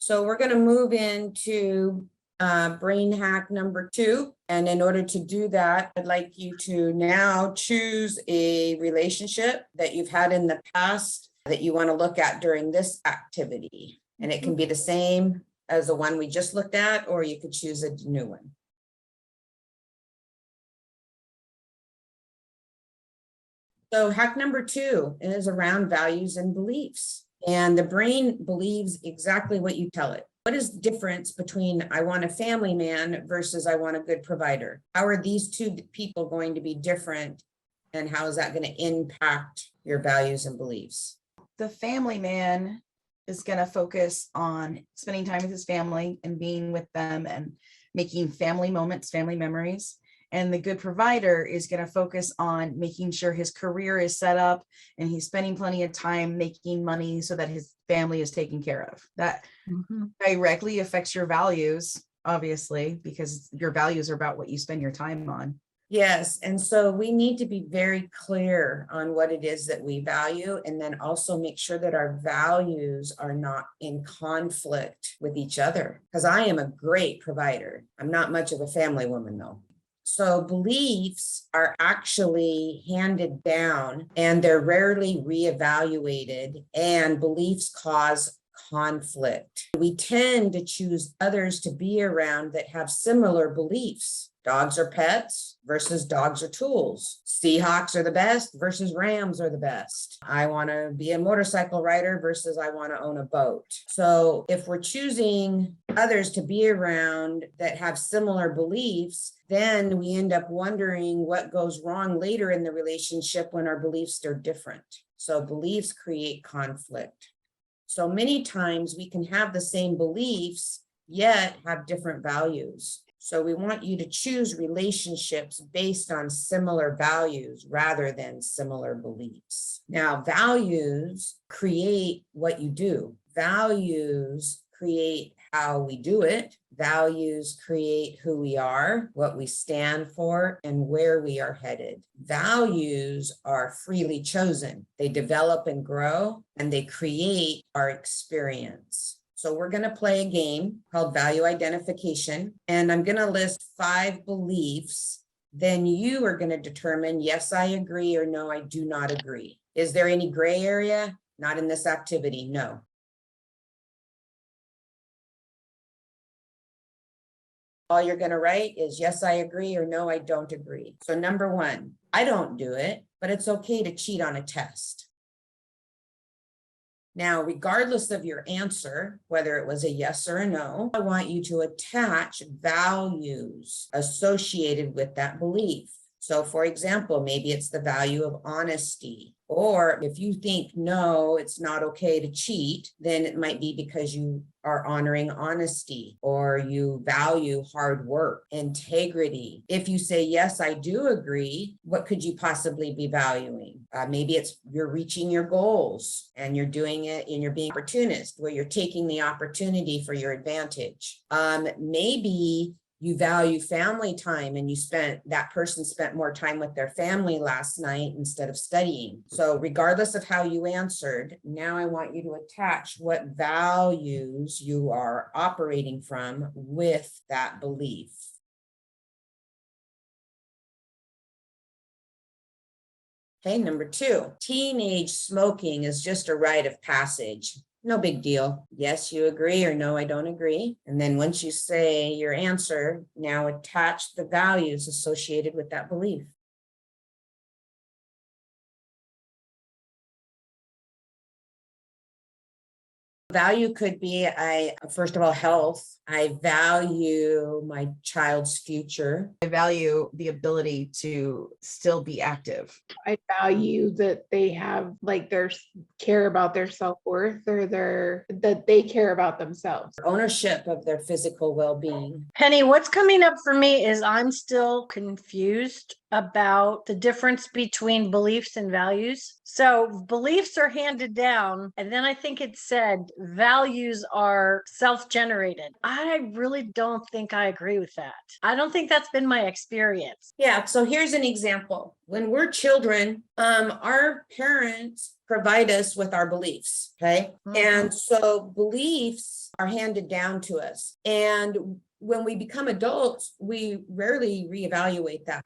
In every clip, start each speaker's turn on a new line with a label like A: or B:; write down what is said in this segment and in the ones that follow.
A: So we're going to move into brain hack number 2. And in order to do that, I'd like you to now choose a relationship that you've had in the past that you want to look at during this activity. And it can be the same as the one we just looked at, or you could choose a new one. So hack number 2 is around values and beliefs. And the brain believes exactly what you tell it. What is the difference between I want a family man versus I want a good provider? How are these two people going to be different? And how is that going to impact your values and beliefs?
B: The family man is going to focus on spending time with his family and being with them and making family moments, family memories. And the good provider is going to focus on making sure his career is set up and he's spending plenty of time making money so that his family is taken care of. That directly affects your values, obviously, because your values are about what you spend your time on.
A: Yes. And so we need to be very clear on what it is that we value, and then also make sure that our values are not in conflict with each other. Because I am a great provider. I'm not much of a family woman, though. So beliefs are actually handed down and they're rarely reevaluated, and beliefs cause conflict. We tend to choose others to be around that have similar beliefs. Dogs are pets versus dogs are tools. Seahawks are the best versus Rams are the best. I want to be a motorcycle rider versus I want to own a boat. So if we're choosing others to be around that have similar beliefs, then we end up wondering what goes wrong later in the relationship when our beliefs are different. So beliefs create conflict. So many times we can have the same beliefs, yet have different values. So we want you to choose relationships based on similar values rather than similar beliefs. Now, values create what you do. Values create how we do it. Values create who we are, what we stand for, and where we are headed. Values are freely chosen. They develop and grow, and they create our experience. So we're going to play a game called value identification, and I'm going to list 5 beliefs. Then you are going to determine, yes, I agree, or no, I do not agree. Is there any gray area? Not in this activity, no. All you're going to write is, yes, I agree, or no, I don't agree. So number 1, I don't do it, but it's okay to cheat on a test. Now, regardless of your answer, whether it was a yes or a no, I want you to attach values associated with that belief. So for example, maybe it's the value of honesty. Or if you think, no, it's not okay to cheat, then it might be because you are honoring honesty, or you value hard work, integrity. If you say, yes, I do agree, what could you possibly be valuing? Maybe it's you're reaching your goals and you're doing it and you're being opportunist, where you're taking the opportunity for your advantage. Maybe you value family time and that person spent more time with their family last night instead of studying. So regardless of how you answered, now I want you to attach what values you are operating from with that belief. Okay, number 2, teenage smoking is just a rite of passage. No big deal. Yes, you agree, or no, I don't agree. And then once you say your answer, now attach the values associated with that belief. Value could be, first of all, health. I value my child's future.
B: I value the ability to still be active.
C: I value that they have care about their self-worth, or that they care about themselves.
A: Ownership of their physical well-being.
D: Penny, what's coming up for me is I'm still confused about the difference between beliefs and values. So beliefs are handed down, and then I think it said values are self-generated. I really don't think I agree with that. I don't think that's been my experience.
A: Yeah, so here's an example. When we're children, our parents provide us with our beliefs, okay? And so beliefs are handed down to us. And when we become adults, we rarely reevaluate that.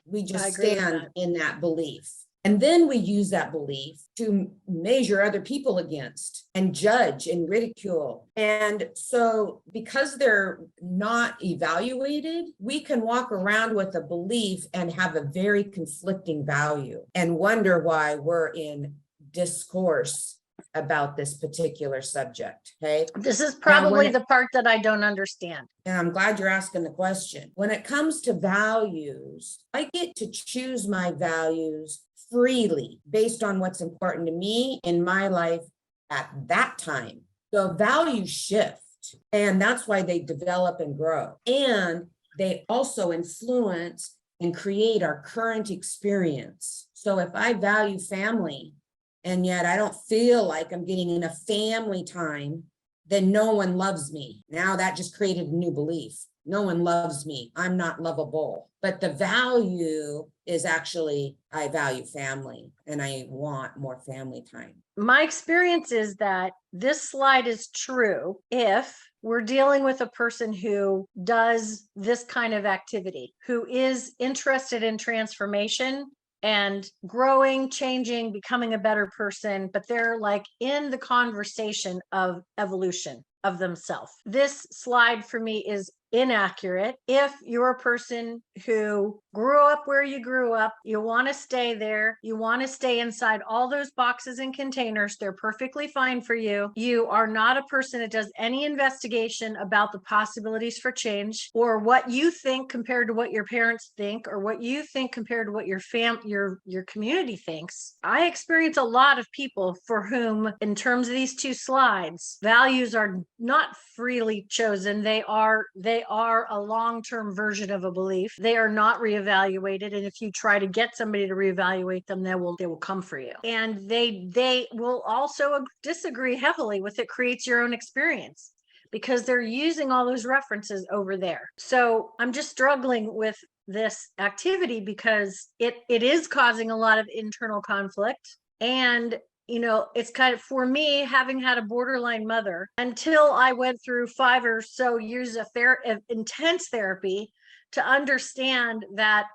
A: We
D: I
A: just
D: agree with
A: stand
D: that.
A: in that belief. And then we use that belief to measure other people against and judge and ridicule. And so because they're not evaluated, we can walk around with a belief and have a very conflicting value and wonder why we're in discourse about this particular subject. Okay.
D: This is
A: Now,
D: probably
A: when
D: the part that I don't understand.
A: And I'm glad you're asking the question. When it comes to values, I get to choose my values freely based on what's important to me in my life at that time. So values shift, and that's why they develop and grow. And they also influence and create our current experience. So if I value family, and yet I don't feel like I'm getting enough family time, then no one loves me. Now that just created a new belief. No one loves me. I'm not lovable. But the value is actually, I value family and I want more family time.
D: My experience is that this slide is true if we're dealing with a person who does this kind of activity, who is interested in transformation and growing, changing, becoming a better person, but they're like in the conversation of evolution of themselves. This slide for me is inaccurate. If you're a person who grew up where you grew up, you want to stay there, you want to stay inside all those boxes and containers, they're perfectly fine for you. You are not a person that does any investigation about the possibilities for change or what you think compared to what your parents think or what you think compared to what your community thinks. I experience a lot of people for whom, in terms of these two slides, values are not freely chosen. They are a long-term version of a belief. They are not reevaluated. And if you try to get somebody to reevaluate them, they will come for you. And they will also disagree heavily with it creates your own experience because they're using all those references over there. So I'm just struggling with this activity because it is causing a lot of internal conflict. And it's kind of, for me, having had a borderline mother, until I went through 5 or so years of intense therapy to understand that,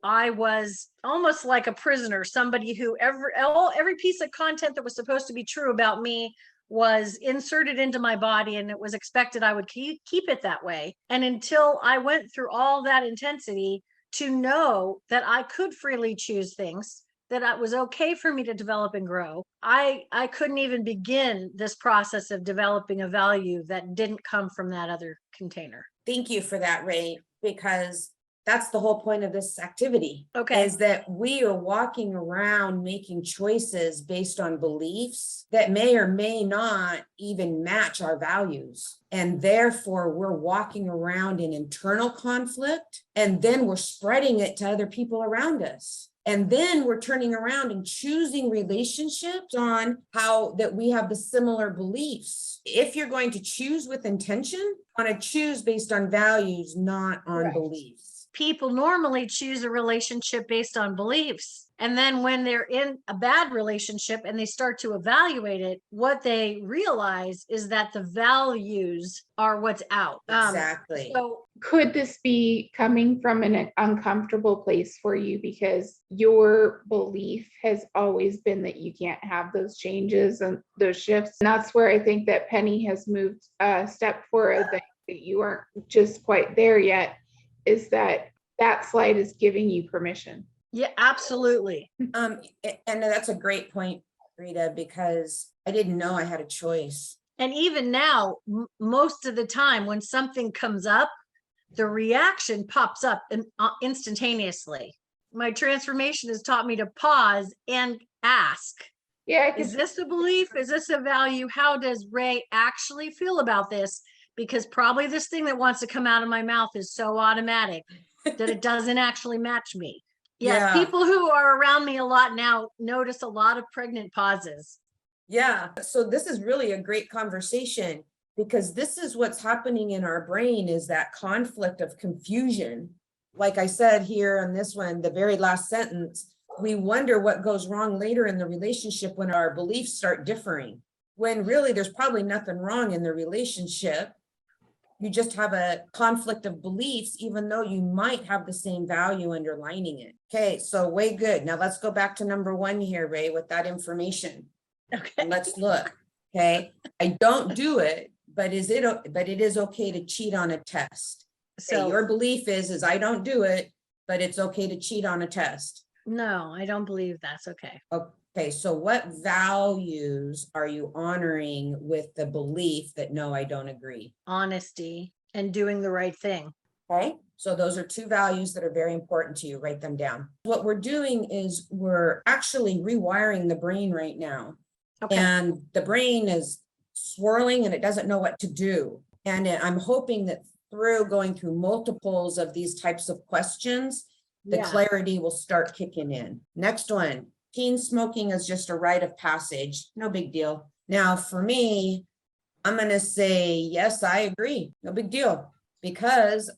D: I was almost like a prisoner, somebody who every piece of content that was supposed to be true about me was inserted into my body, and it was expected I would keep it that way. And until I went through all that intensity to know that I could freely choose things, that it was okay for me to develop and grow, I couldn't even begin this process of developing a value that didn't come from that other container.
A: Thank you for that, Ray, because that's the whole point of this activity.
D: Okay.
A: Is that we are walking around making choices based on beliefs that may or may not even match our values. And therefore, we're walking around in internal conflict, and then we're spreading it to other people around us. And then we're turning around and choosing relationships on how that we have the similar beliefs. If you're going to choose with intention, want to choose based on values, not on
D: Correct.
A: beliefs.
D: People normally choose a relationship based on beliefs. And then when they're in a bad relationship and they start to evaluate it, what they realize is that the values are what's out.
A: Exactly.
D: So
C: Could this be coming from an uncomfortable place for you because your belief has always been that you can't have those changes and those shifts? And that's where I think that Penny has moved a step forward, that you aren't just quite there yet, is that slide is giving you permission.
D: yeah, absolutely.
A: And that's a great point, Rita, because I didn't know I had a choice.
D: And even now, most of the time when something comes up, the reaction pops up instantaneously. My transformation has taught me to pause and ask,
C: Yeah,
D: is this a belief? Is this a value? How does Ray actually feel about this? Because probably this thing that wants to come out of my mouth is so automatic. that it doesn't actually match me. Yes,
A: Yeah.
D: people who are around me a lot now notice a lot of pregnant pauses.
A: Yeah, so this is really a great conversation because this is what's happening in our brain is that conflict of confusion. Like I said here on this one, the very last sentence, we wonder what goes wrong later in the relationship when our beliefs start differing, when really there's probably nothing wrong in the relationship. You just have a conflict of beliefs, even though you might have the same value underlining it. Okay, so way good. Now let's go back to number one here, Ray, with that information.
D: Okay.
A: Let's look. Okay, I don't do it, but it is okay to cheat on a test. Okay,
D: So
A: your belief is I don't do it, but it's okay to cheat on a test.
D: no, I don't believe that's okay.
A: Okay, so what values are you honoring with the belief that no, I don't agree?
D: Honesty and doing the right thing.
A: Okay, so those are two values that are very important to you. Write them down. What we're doing is we're actually rewiring the brain right now.
D: Okay.
A: And the brain is swirling and it doesn't know what to do. And I'm hoping that through going through multiples of these types of questions, the
D: Yeah.
A: clarity will start kicking in. Next one, teen smoking is just a rite of passage. No big deal. Now, for me, I'm going to say, yes, I agree. No big deal. Because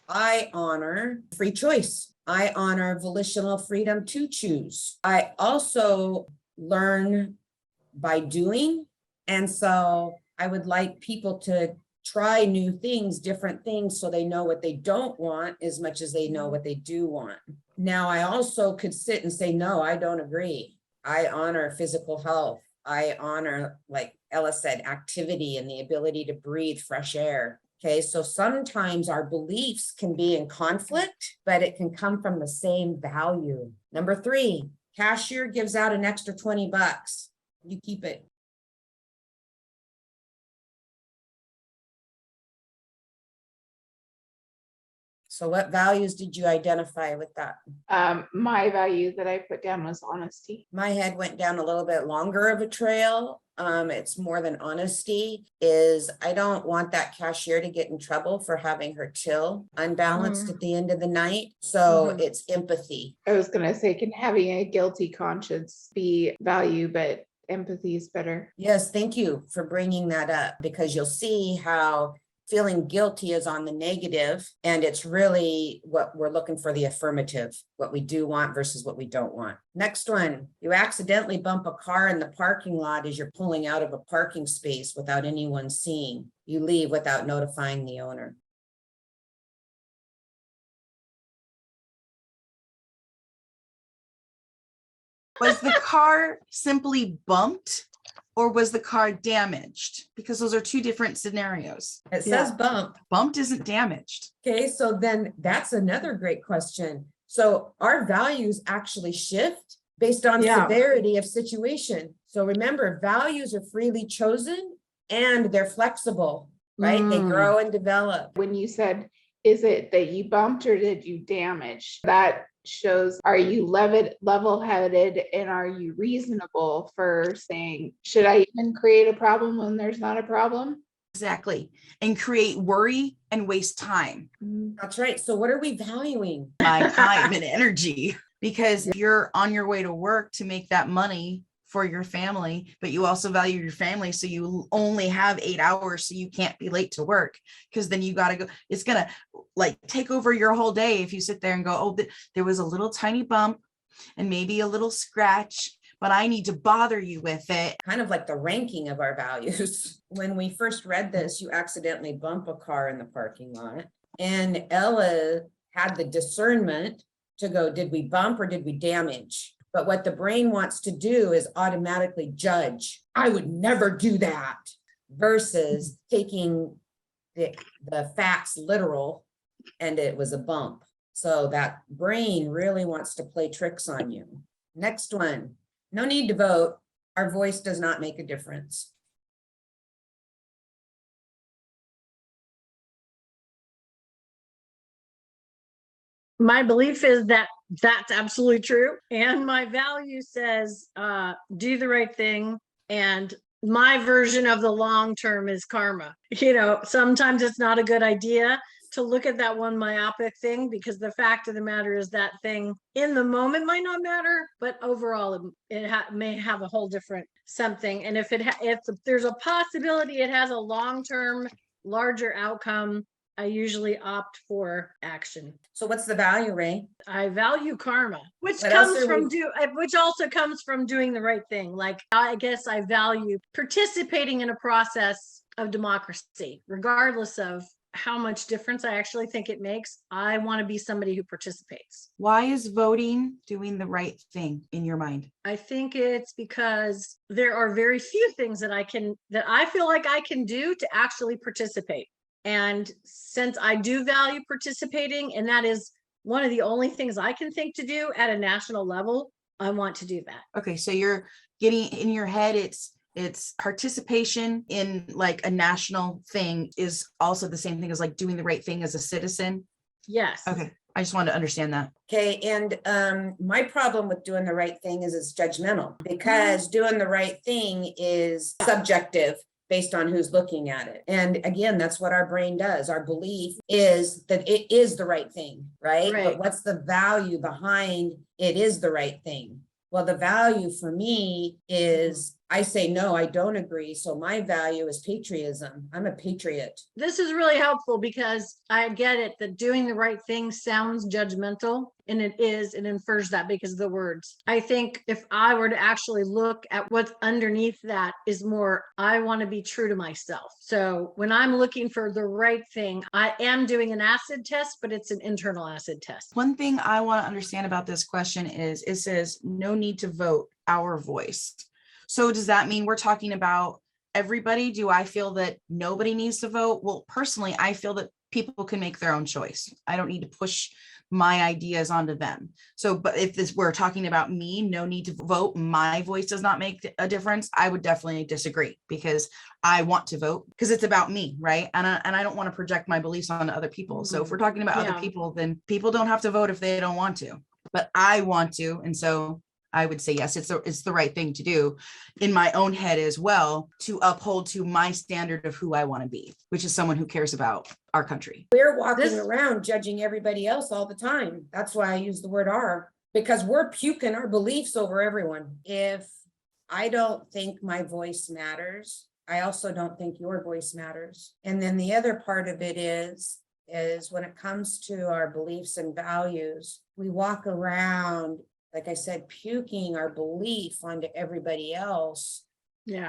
A: I honor free choice. I honor volitional freedom to choose. I also learn by doing. And so I would like people to try new things, different things, so they know what they don't want as much as they know what they do want. Now, I also could sit and say, no, I don't agree. I honor physical health. I honor, like Ella said, activity and the ability to breathe fresh air. Okay, so sometimes our beliefs can be in conflict, but it can come from the same value. Number 3, cashier gives out an extra $20. You keep it. So what values did you identify with that?
C: My value that I put down was honesty.
A: My head went down a little bit longer of a trail. It's more than honesty is I don't want that cashier to get in trouble for having her till unbalanced at the end of the night. So it's empathy.
C: I was gonna say, can having a guilty conscience be value, but empathy is better.
A: Yes, thank you for bringing that up because you'll see how feeling guilty is on the negative and it's really what we're looking for, the affirmative, what we do want versus what we don't want. Next one, you accidentally bump a car in the parking lot as you're pulling out of a parking space without anyone seeing. You leave without notifying the owner.
B: Was the car simply bumped or was the car damaged? Because those are two different scenarios.
A: It says bump.
B: Bumped isn't damaged.
A: Okay, so then that's another great question. So our values actually shift based on severity of situation. So remember, values are freely chosen and they're flexible, right? They grow and develop.
C: When you said, is it that you bumped or did you damage? That shows, are you level-headed and are you reasonable for saying, should I even create a problem when there's not a problem?
B: Exactly. And create worry and waste time.
A: That's right. So what are we valuing?
B: My time and energy. Because if you're on your way to work to make that money for your family, but you also value your family, so you only have 8 hours, so you can't be late to work, because then you got to go. It's gonna like take over your whole day if you sit there and go, oh, there was a little tiny bump and maybe a little scratch, but I need to bother you with it.
A: Kind of like the ranking of our values. When we first read this, you accidentally bump a car in the parking lot, and Ella had the discernment to go, did we bump or did we damage? But what the brain wants to do is automatically judge. I would never do that, versus taking the facts literal and it was a bump. So that brain really wants to play tricks on you. Next one, no need to vote. Our voice does not make a difference.
D: My belief is that that's absolutely true. And my value says, do the right thing. And my version of the long term is karma. You know, sometimes it's not a good idea, to look at that one myopic thing, because the fact of the matter is that thing in the moment might not matter, but overall it may have a whole different something. And if there's a possibility it has a long-term larger outcome, I usually opt for action.
A: So what's the value, Ray?
D: I value karma, which
A: What else
D: comes
A: are
D: from
A: we-
D: which also comes from doing the right thing. Like, I guess I value participating in a process of democracy, regardless of how much difference I actually think it makes. I want to be somebody who participates.
B: Why is voting doing the right thing in your mind?
D: I think it's because there are very few things that I feel like I can do to actually participate. And since I do value participating, and that is one of the only things I can think to do at a national level, I want to do that.
B: Okay, so you're getting in your head, it's participation in like a national thing is also the same thing as like doing the right thing as a citizen.
D: Yes.
B: Okay, I just wanted to understand that.
A: Okay, and my problem with doing the right thing is it's judgmental, because doing the right thing is subjective based on who's looking at it. And again, that's what our brain does. Our belief is that it is the right thing, right?
D: Right.
A: But what's the value behind it is the right thing? Well, the value for me is, I say, no, I don't agree. So my value is patriotism. I'm a patriot.
D: This is really helpful, because I get it that doing the right thing sounds judgmental, and it infers that because of the words. I think if I were to actually look at what's underneath that is more, I want to be true to myself. So when I'm looking for the right thing, I am doing an acid test, but it's an internal acid test.
B: One thing I want to understand about this question is it says no need to vote, our voice. So does that mean we're talking about everybody? Do I feel that nobody needs to vote? Well, personally, I feel that people can make their own choice. I don't need to push my ideas onto them. So, but if we're talking about me, no need to vote, my voice does not make a difference, I would definitely disagree, because I want to vote because it's about me, right? And I don't want to project my beliefs onto other people. So if we're talking about other people, then people don't have to vote if they don't want to, but I want to. And so I would say, yes, it's the right thing to do in my own head as well, to uphold to my standard of who I want to be, which is someone who cares about our country.
A: We're walking around judging everybody else all the time. That's why I use the word "our," because we're puking our beliefs over everyone. If I don't think my voice matters, I also don't think your voice matters. And then the other part of it is when it comes to our beliefs and values, we walk around, like I said, puking our belief onto everybody else,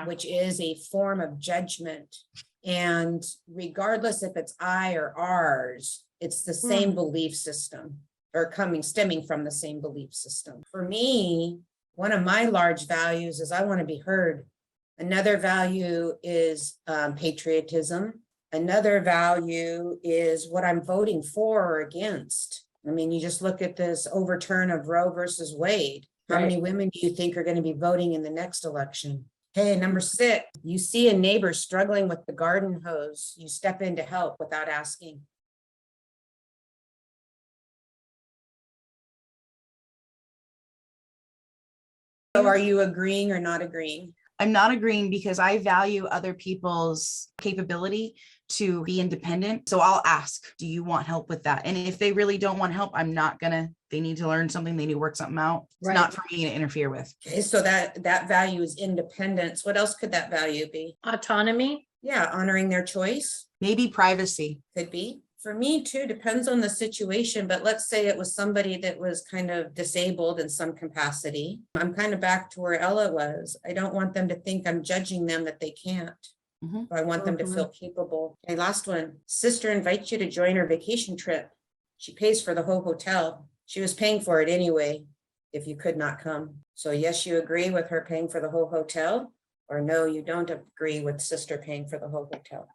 A: which is a form of judgment. And regardless if it's I or ours, it's the same belief system, or stemming from the same belief system. For me, one of my large values is I want to be heard. Another value is patriotism. Another value is what I'm voting for or against. I mean, you just look at this overturn of Roe versus Wade. How many women do you think are going to be voting in the next election? Hey, number 6, you see a neighbor struggling with the garden hose. You step in to help without asking. So are you agreeing or not agreeing?
B: I'm not agreeing because I value other people's capability to be independent. So I'll ask, do you want help with that? And if they really don't want help, I'm not gonna, they need to learn something, they need to work something out. It's not for me to interfere with.
A: Okay, so that value is independence. What else could that value be?
D: Autonomy.
A: Yeah, honoring their choice.
B: Maybe privacy.
A: Could be. For me too, depends on the situation, but let's say it was somebody that was kind of disabled in some capacity. I'm kind of back to where Ella was. I don't want them to think I'm judging them that they can't. I want them to feel capable. Okay, last one. Sister invites you to join her vacation trip. She pays for the whole hotel. She was paying for it anyway if you could not come. So yes, you agree with her paying for the whole hotel, or no, you don't agree with sister paying for the whole hotel.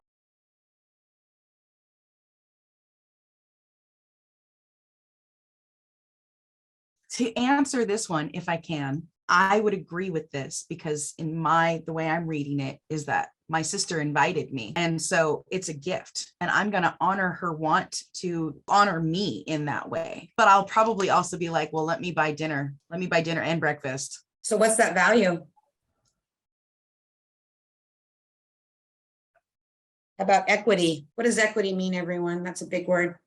B: To answer this one, if I can, I would agree with this because the way I'm reading it is that my sister invited me. And so it's a gift and I'm going to honor her want to honor me in that way. But I'll probably also be like, well, let me buy dinner and breakfast.
A: So what's that value? How about equity? What does equity mean, everyone? That's a big word.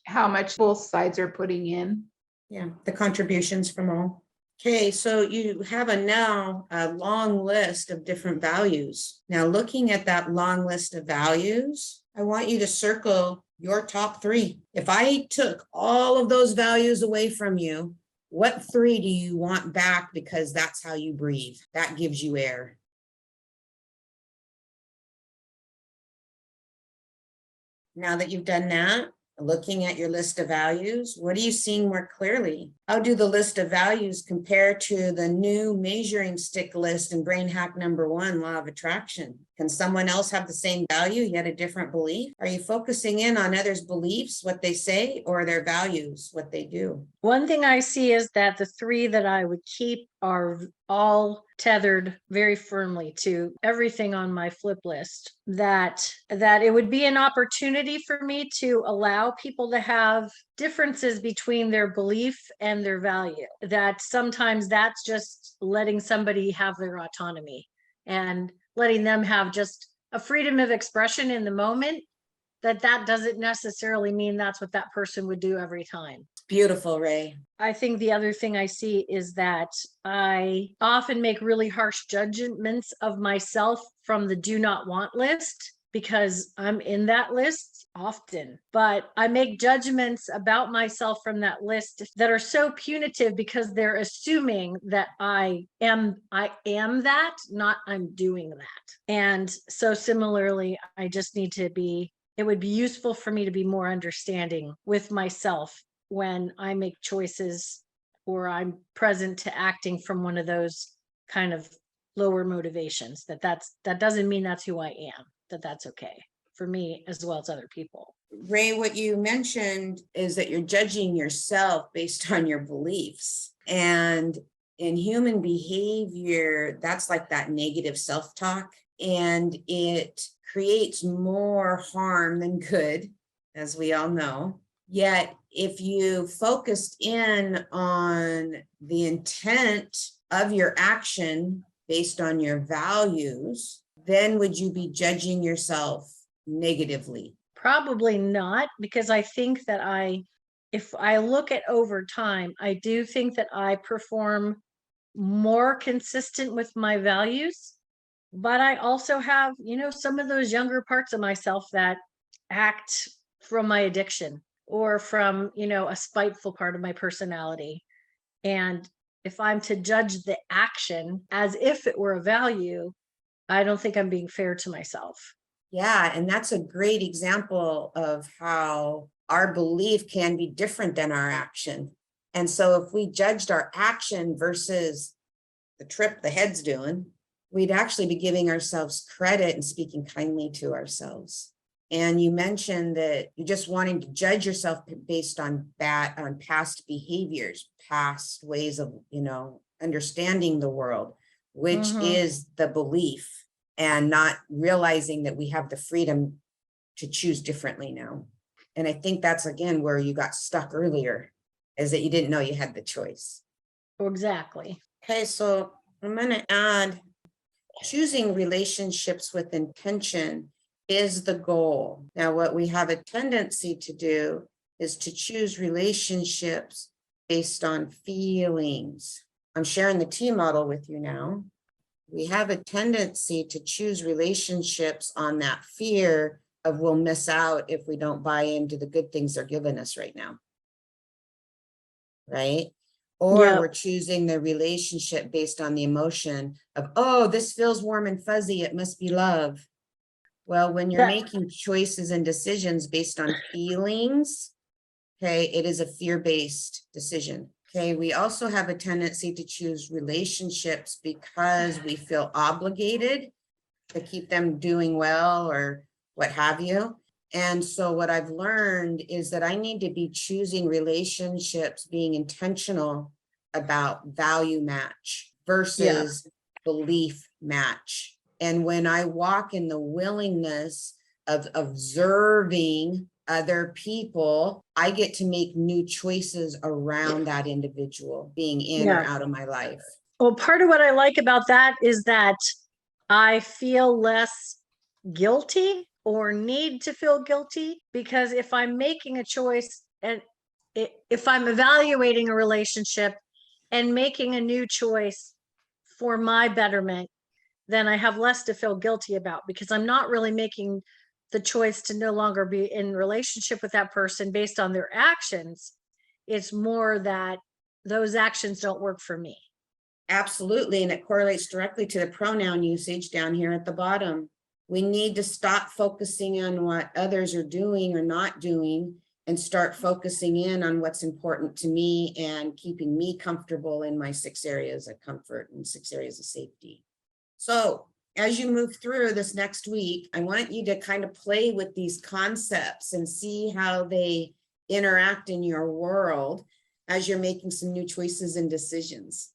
C: How much both sides are putting in.
A: Yeah, the contributions from all. Okay, so you have now a long list of different values. Now, looking at that long list of values, I want you to circle your top 3. If I took all of those values away from you, what 3 do you want back? Because that's how you breathe. That gives you air. Now that you've done that, looking at your list of values, what are you seeing more clearly? How do the list of values compare to the new measuring stick list in Brain Hack number 1, Law of Attraction? Can someone else have the same value yet a different belief? Are you focusing in on others' beliefs, what they say, or their values, what they do?
D: One thing I see is that the 3 that I would keep are all tethered very firmly to everything on my flip list. That it would be an opportunity for me to allow people to have differences between their belief and their value. That sometimes that's just letting somebody have their autonomy and letting them have just a freedom of expression in the moment. That doesn't necessarily mean that's what that person would do every time.
A: Beautiful, Ray.
D: I think the other thing I see is that I often make really harsh judgments of myself from the do not want list because I'm in that list often. But I make judgments about myself from that list that are so punitive because they're assuming that I am that, not I'm doing that. And so similarly, I just need to be, it would be useful for me to be more understanding with myself when I make choices or I'm present to acting from one of those kind of lower motivations. That doesn't mean that's who I am, that's okay for me as well as other people.
A: Ray, what you mentioned is that you're judging yourself based on your beliefs. And in human behavior, that's like that negative self-talk, and it creates more harm than good, as we all know. Yet, if you focused in on the intent of your action based on your values, then would you be judging yourself negatively?
D: Probably not, because I think that if I look at over time, I do think that I perform more consistent with my values, but I also have, some of those younger parts of myself that act from my addiction or from, a spiteful part of my personality. And if I'm to judge the action as if it were a value, I don't think I'm being fair to myself.
A: Yeah, and that's a great example of how our belief can be different than our action. And so if we judged our action versus the trip the head's doing, we'd actually be giving ourselves credit and speaking kindly to ourselves. And you mentioned that you're just wanting to judge yourself based on past behaviors, past ways of, understanding the world, which is the belief, and not realizing that we have the freedom to choose differently now. And I think that's, again, where you got stuck earlier, is that you didn't know you had the choice.
D: Exactly.
A: Okay, so I'm going to add choosing relationships with intention is the goal. Now, what we have a tendency to do is to choose relationships based on feelings. I'm sharing the T model with you now. We have a tendency to choose relationships on that fear of we'll miss out if we don't buy into the good things they're giving us right now. Right? Or we're choosing the relationship based on the emotion of, oh, this feels warm and fuzzy, it must be love. Well, when you're making choices and decisions based on feelings, okay, it is a fear-based decision. Okay, we also have a tendency to choose relationships because we feel obligated to keep them doing well or what have you. And so what I've learned is that I need to be choosing relationships, being intentional about value match versus belief match. And when I walk in the willingness of observing other people, I get to make new choices around that individual being in or out of my life.
D: Well, part of what I like about that is that I feel less guilty or need to feel guilty, because if I'm making a choice and if I'm evaluating a relationship and making a new choice for my betterment, then I have less to feel guilty about, because I'm not really making the choice to no longer be in relationship with that person based on their actions. It's more that those actions don't work for me.
A: Absolutely, and it correlates directly to the pronoun usage down here at the bottom. We need to stop focusing on what others are doing or not doing and start focusing in on what's important to me and keeping me comfortable in my 6 areas of comfort and 6 areas of safety. So as you move through this next week, I want you to kind of play with these concepts and see how they interact in your world as you're making some new choices and decisions.